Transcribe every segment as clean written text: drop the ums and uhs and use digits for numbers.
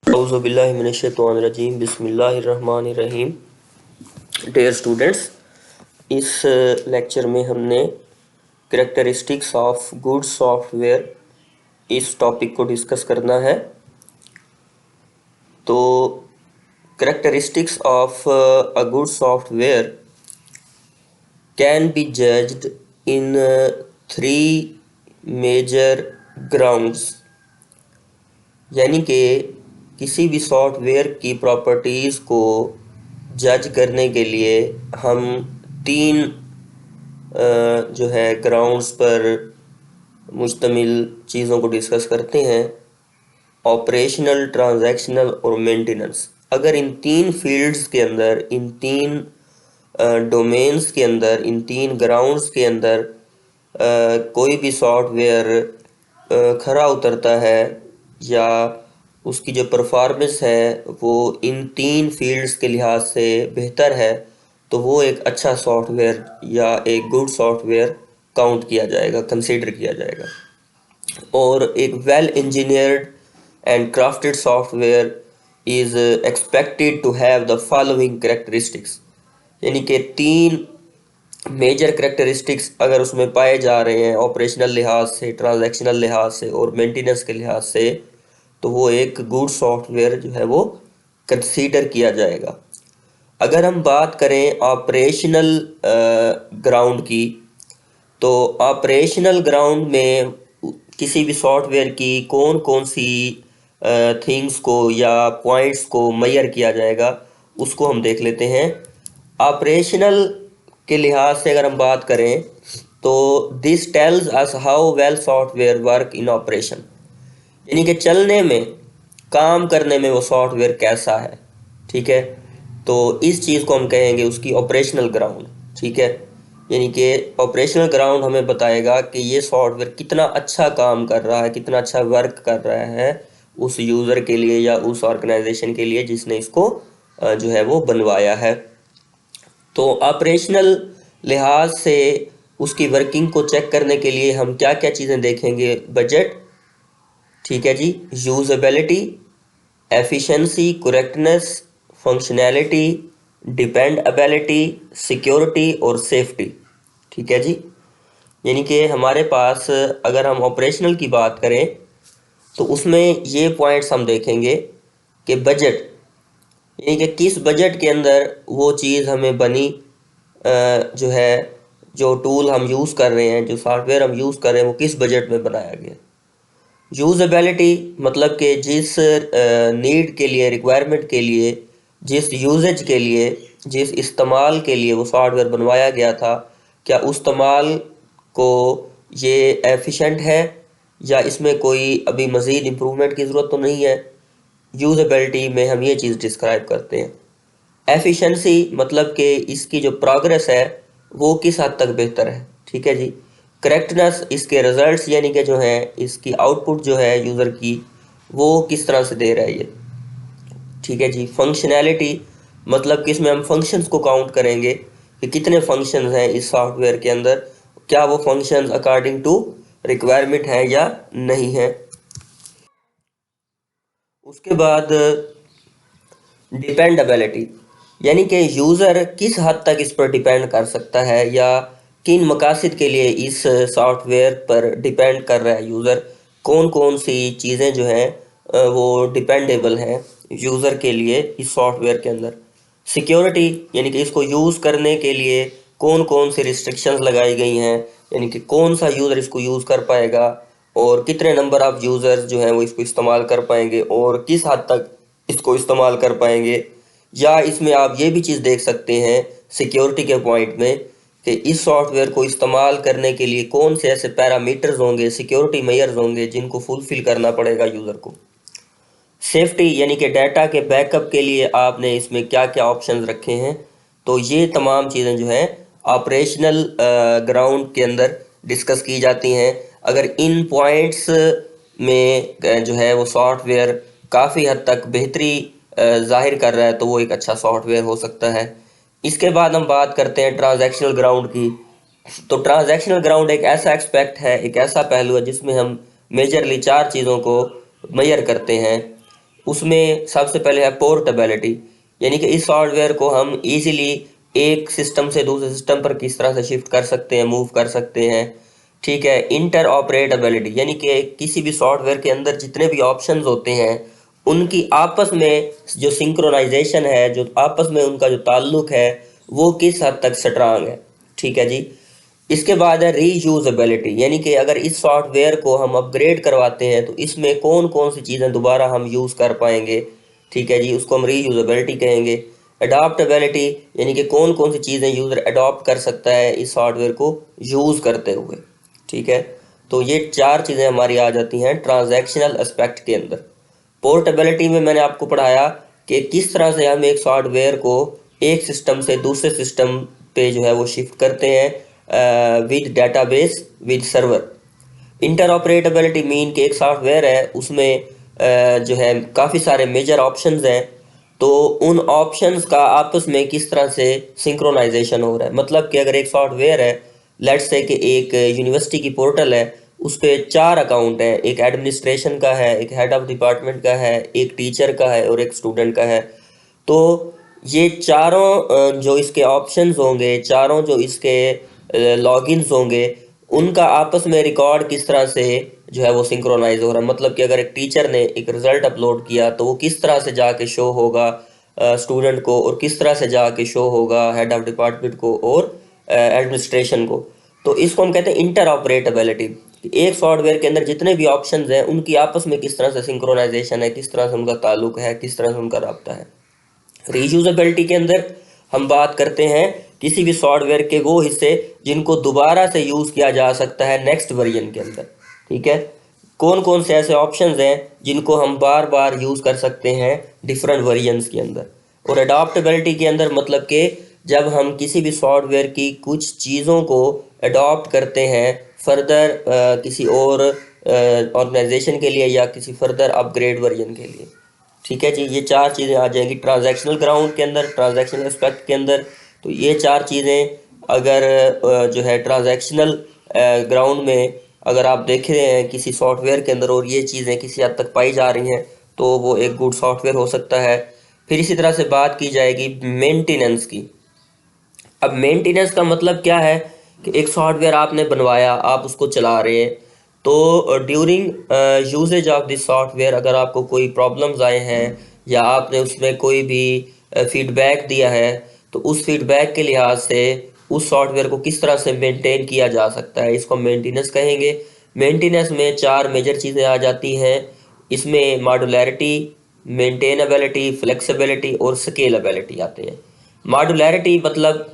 औज़ुबिल्लाहिमिनश्शैतानिर्रजीम बिस्मिल्लाहिर्रहमानिर्रहीम। Dear students, इस lecture में हमने करेक्टरिस्टिक्स ऑफ गुड सॉफ्टवेयर इस टॉपिक को डिस्कस करना है। तो characteristics of a good software can be judged in three major grounds, यानी कि किसी भी सॉफ्टवेयर की प्रॉपर्टीज़ को जज करने के लिए हम तीन जो है ग्राउंड्स पर मुश्तमिल चीज़ों को डिस्कस करते हैं: ऑपरेशनल, ट्रांजैक्शनल और मेंटेनेंस। अगर इन तीन फील्ड्स के अंदर, इन तीन डोमेन्स के अंदर, इन तीन ग्राउंड्स के अंदर कोई भी सॉफ्टवेयर खरा उतरता है या उसकी जो परफॉर्मेंस है वो इन तीन फील्ड्स के लिहाज से बेहतर है, तो वो एक अच्छा सॉफ्टवेयर या एक गुड सॉफ्टवेयर काउंट किया जाएगा, कंसीडर किया जाएगा। और एक well engineered and crafted software is expected to have the following characteristics, यानी कि तीन मेजर करेक्टरिस्टिक्स अगर उसमें पाए जा रहे हैं ऑपरेशनल लिहाज से, ट्रांजैक्शनल लिहाज से और मेंटेनेंस के लिहाज से, तो वो एक गुड सॉफ्टवेयर जो है वो कंसीडर किया जाएगा। अगर हम बात करें ऑपरेशनल ग्राउंड की, तो ऑपरेशनल ग्राउंड में किसी भी सॉफ्टवेयर की कौन कौन सी थिंग्स को या पॉइंट्स को मेजर किया जाएगा, उसको हम देख लेते हैं। ऑपरेशनल के लिहाज से अगर हम बात करें तो this tells us how well software work in operation, यानी कि चलने में, काम करने में वो सॉफ्टवेयर कैसा है। ठीक है, तो इस चीज़ को हम कहेंगे उसकी ऑपरेशनल ग्राउंड। ठीक है, यानी कि ऑपरेशनल ग्राउंड हमें बताएगा कि ये सॉफ्टवेयर कितना अच्छा काम कर रहा है, कितना अच्छा वर्क कर रहा है उस यूज़र के लिए या उस ऑर्गेनाइजेशन के लिए जिसने इसको जो है वो बनवाया है। तो ऑपरेशनल लिहाज से उसकी वर्किंग को चेक करने के लिए हम क्या क्या चीज़ें देखेंगे? बजट, ठीक है जी, usability, efficiency, correctness, functionality, dependability, security और सेफ्टी। ठीक है जी, यानी कि हमारे पास अगर हम ऑपरेशनल की बात करें तो उसमें ये पॉइंट्स हम देखेंगे कि बजट, यानी कि किस बजट के अंदर वो चीज़ हमें बनी, जो है जो टूल हम यूज़ कर रहे हैं, जो सॉफ्टवेयर हम यूज़ कर रहे हैं वो किस बजट में बनाया गया। यूजेबिलिटी मतलब कि जिस नीड के लिए, रिक्वायरमेंट के लिए, जिस यूजेज के लिए, जिस इस्तेमाल के लिए वो सॉफ्टवेयर बनवाया गया था, क्या उस इस्तेमाल को ये एफिशिएंट है या इसमें कोई अभी मज़ीद इम्प्रूवमेंट की ज़रूरत तो नहीं है। यूजेबिलिटी में हम ये चीज़ डिस्क्राइब करते हैं। एफिशिएंसी मतलब कि इसकी जो प्रोग्रेस है वो किस हद तक बेहतर है। ठीक है जी। करेक्टनेस, इसके रिजल्ट्स यानी कि जो है इसकी आउटपुट जो है यूज़र की वो किस तरह से दे रहा है ये। ठीक है जी। फंक्शनैलिटी मतलब कि इसमें हम फंक्शंस को काउंट करेंगे कि कितने फंक्शंस हैं इस सॉफ्टवेयर के अंदर, क्या वो फंक्शंस अकॉर्डिंग टू रिक्वायरमेंट है या नहीं है। उसके बाद डिपेंडेबिलिटी, यानी कि यूज़र किस हद तक इस पर डिपेंड कर सकता है या किन मकासद के लिए इस सॉफ्टवेयर पर डिपेंड कर रहा है यूज़र, कौन कौन सी चीज़ें जो हैं वो डिपेंडेबल हैं यूज़र के लिए इस सॉफ्टवेयर के अंदर। सिक्योरिटी यानी कि इसको यूज़ करने के लिए कौन कौन सी रिस्ट्रिक्शंस लगाई गई हैं, यानी कि कौन सा यूज़र इसको यूज़ कर पाएगा और कितने नंबर ऑफ़ यूज़र्स जो हैं वो इसको इस्तेमाल कर पाएंगे और किस हद तक इसको इस्तेमाल कर पाएंगे। या इसमें आप ये भी चीज़ देख सकते हैं सिक्योरिटी के पॉइंट में कि इस सॉफ्टवेयर को इस्तेमाल करने के लिए कौन से ऐसे पैरामीटर्स होंगे, सिक्योरिटी मेजर्स होंगे जिनको फुलफिल करना पड़ेगा यूज़र को। सेफ्टी यानी कि डाटा के बैकअप के लिए आपने इसमें क्या क्या ऑप्शंस रखे हैं। तो ये तमाम चीज़ें जो हैं ऑपरेशनल ग्राउंड के अंदर डिस्कस की जाती हैं। अगर इन पॉइंट्स में जो है वो सॉफ्टवेयर काफ़ी हद तक बेहतरी ज़ाहिर कर रहा है तो वो एक अच्छा सॉफ्टवेयर हो सकता है। इसके बाद हम बात करते हैं ट्रांजैक्शनल ग्राउंड की। तो ट्रांजैक्शनल ग्राउंड एक ऐसा एक्सपेक्ट है, एक ऐसा पहलू है जिसमें हम मेजरली चार चीज़ों को मेजर करते हैं। उसमें सबसे पहले है पोर्टेबिलिटी, यानी कि इस सॉफ्टवेयर को हम इजीली एक सिस्टम से दूसरे सिस्टम पर किस तरह से शिफ्ट कर सकते हैं, मूव कर सकते हैं। ठीक है। इंटर ऑपरेटेबिलिटी, यानी कि किसी भी सॉफ्टवेयर के अंदर जितने भी ऑप्शंस होते हैं उनकी आपस में जो सिंक्रोनाइजेशन है, जो आपस में उनका जो ताल्लुक है, वो किस हद तक स्ट्रांग है। ठीक है जी। इसके बाद है रीयूजेबिलिटी, यानी कि अगर इस सॉफ्टवेयर को हम अपग्रेड करवाते हैं तो इसमें कौन कौन सी चीज़ें दोबारा हम यूज़ कर पाएंगे। ठीक है जी, उसको हम रीयूजेबिलिटी कहेंगे। अडॉप्टेबिलिटी, यानी कि कौन कौन सी चीज़ें यूज़र अडॉप्ट कर सकता है इस सॉफ्टवेयर को यूज़ करते हुए। ठीक है। तो ये चार चीज़ें हमारी आ जाती हैं ट्रांजैक्शनल एस्पेक्ट के अंदर। पोर्टेबिलिटी में मैंने आपको पढ़ाया कि किस तरह से हम एक सॉफ्टवेयर को एक सिस्टम से दूसरे सिस्टम पे जो है वो शिफ्ट करते हैं with database, with server. Interoperability mean कि एक सॉफ्टवेयर है उसमें जो है काफ़ी सारे मेजर ऑप्शंस हैं, तो उन ऑप्शंस का आपस में किस तरह से सिंक्रोनाइजेशन हो रहा है। मतलब कि अगर एक सॉफ्टवेयर है, लेट्स से कि एक यूनिवर्सिटी की पोर्टल है, उस पर 4 अकाउंट है, एक एडमिनिस्ट्रेशन का है, एक हेड ऑफ डिपार्टमेंट का है, एक टीचर का है और एक स्टूडेंट का है। तो ये चारों जो इसके ऑप्शंस होंगे, चारों जो इसके लॉगिन्स होंगे, उनका आपस में रिकॉर्ड किस तरह से जो है वो सिंक्रोनाइज हो रहा है। मतलब कि अगर एक टीचर ने एक रिजल्ट अपलोड किया तो वो किस तरह से जाके शो होगा स्टूडेंट को, और किस तरह से जाके शो होगा हेड ऑफ डिपार्टमेंट को और एडमिनिस्ट्रेशन को। तो इसको हम कहते हैं इंटर ऑपरेटेबिलिटी। एक सॉफ्टवेयर के अंदर जितने भी ऑप्शंस हैं उनकी आपस में किस तरह से सिंक्रोनाइजेशन है, किस तरह से उनका ताल्लुक है, किस तरह से उनका राब्ता है। रीयूजेबिलिटी के अंदर हम बात करते हैं किसी भी सॉफ्टवेयर के वो हिस्से जिनको दोबारा से यूज़ किया जा सकता है नेक्स्ट वर्जन के अंदर। ठीक है। कौन कौन से ऐसे ऑप्शंस हैं जिनको हम बार बार यूज़ कर सकते हैं डिफरेंट वर्जन्स के अंदर। और अडॉप्टेबिलिटी के अंदर मतलब कि जब हम किसी भी सॉफ्टवेयर की कुछ चीज़ों को अडॉप्ट करते हैं फर्दर किसी और ऑर्गेनाइजेशन के लिए या किसी फर्दर अपग्रेड वर्जन के लिए। ठीक है जी। ये चार चीज़ें आ जाएंगी ट्रांजैक्शनल ग्राउंड के अंदर, ट्रांजैक्शनल एस्पेक्ट के अंदर। तो ये चार चीज़ें अगर जो है ट्रांजैक्शनल ग्राउंड में अगर आप देख रहे हैं किसी सॉफ्टवेयर के अंदर और ये चीज़ें किसी हद तक पाई जा रही हैं तो वो एक गुड सॉफ्टवेयर हो सकता है। फिर इसी तरह से बात की जाएगी मेंटेनेंस की। अब मेंटेनेंस का मतलब क्या है कि एक सॉफ्टवेयर आपने बनवाया, आप उसको चला रहे हैं, तो during usage of this software अगर आपको कोई प्रॉब्लम्स आए हैं या आपने उसमें कोई भी फीडबैक दिया है तो उस फीडबैक के लिहाज से उस सॉफ्टवेयर को किस तरह से मेंटेन किया जा सकता है, इसको मेंटेनेंस कहेंगे। मेंटेनेंस में 4 मेजर चीज़ें आ जाती हैं। इसमें मॉड्यूलैरिटी, मेंटेनेबिलिटी, फ्लेक्सिबिलिटी और स्केलेबिलिटी आते हैं। मॉड्यूलैरिटी मतलब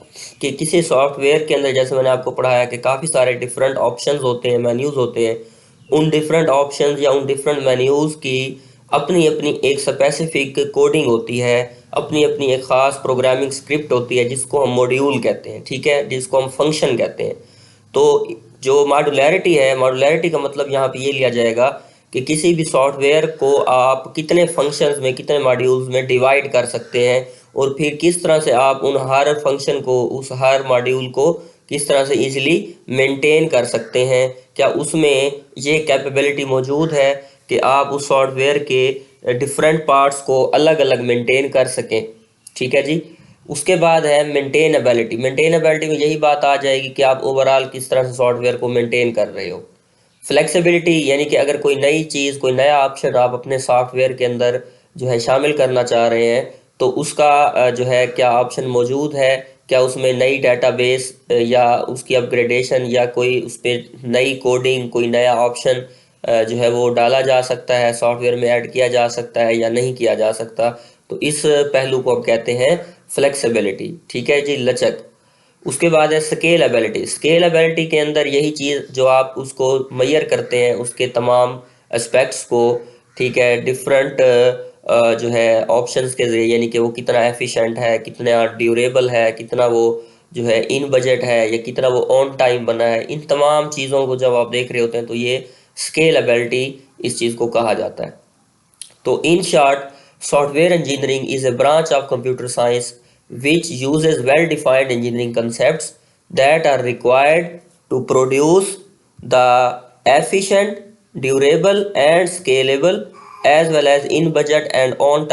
कि किसी सॉफ्टवेयर के अंदर जैसे मैंने आपको पढ़ाया कि काफ़ी सारे डिफरेंट ऑप्शंस होते हैं, मेन्यूज़ होते हैं। उन डिफरेंट ऑप्शंस या उन डिफरेंट मेन्यूज़ की अपनी अपनी एक स्पेसिफिक कोडिंग होती है, अपनी अपनी एक ख़ास प्रोग्रामिंग स्क्रिप्ट होती है जिसको हम मॉड्यूल कहते हैं। ठीक है, जिसको हम फंक्शन कहते हैं। तो जो मॉड्यूलैरिटी है, मॉड्यूलैरिटी का मतलब यहाँ पे ये लिया जाएगा कि किसी भी सॉफ्टवेयर को आप कितने फंक्शंस में, कितने मॉड्यूल्स में डिवाइड कर सकते हैं और फिर किस तरह से आप उन हर फंक्शन को, उस हर मॉड्यूल को किस तरह से इजीली मेंटेन कर सकते हैं। क्या उसमें ये कैपेबिलिटी मौजूद है कि आप उस सॉफ्टवेयर के डिफरेंट पार्ट्स को अलग अलग मेंटेन कर सकें। ठीक है जी। उसके बाद है मेंटेनेबिलिटी। मेंटेनेबिलिटी में यही बात आ जाएगी कि आप ओवरऑल किस तरह से सॉफ्टवेयर को मेंटेन कर रहे हो। फ्लेक्सिबिलिटी यानी कि अगर कोई नई चीज़, कोई नया ऑप्शन आप अपने सॉफ्टवेयर के अंदर जो है शामिल करना चाह रहे हैं तो उसका जो है क्या ऑप्शन मौजूद है, क्या उसमें नई डेटाबेस या उसकी अपग्रेडेशन या कोई उस पर नई कोडिंग, कोई नया ऑप्शन जो है वो डाला जा सकता है, सॉफ्टवेयर में ऐड किया जा सकता है या नहीं किया जा सकता। तो इस पहलू को हम कहते हैं फ्लेक्सिबिलिटी। ठीक है जी, लचक। उसके बाद है स्केलेबिलिटी। स्केलेबिलिटी के अंदर यही चीज़ जो आप उसको मेजर करते हैं, उसके तमाम एस्पेक्ट्स को, ठीक है, डिफरेंट जो है ऑप्शंस के ज़रिए, यानी कि वो कितना एफिशिएंट है, कितना ड्यूरेबल है, कितना वो जो है इन बजट है या कितना वो ऑन टाइम बना है। इन तमाम चीज़ों को जब आप देख रहे होते हैं तो ये स्केलेबिलिटी इस चीज़ को कहा जाता है। तो in short, software engineering is a branch of computer science which uses well-defined engineering concepts that are required to produce the efficient, durable and scalable as well as in budget and on